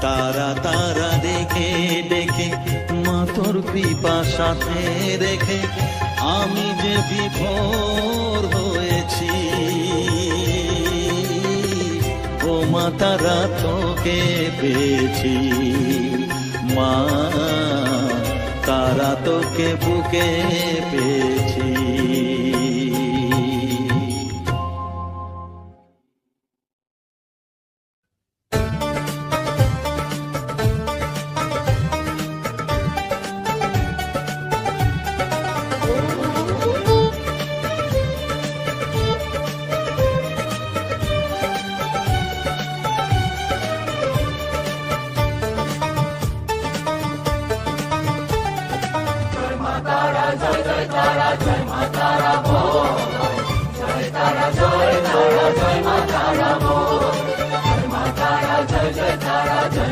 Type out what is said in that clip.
তারা তারা দেখে দেখে মা তোর কৃপা সাথে রেখে আমি যে বিভোর হয়েছি। ও মা তারা তোকে পেয়েছি, মা তারা তোকে বুকে পেয়েছি। জয় তারা জয় তারা জয় মা তারা।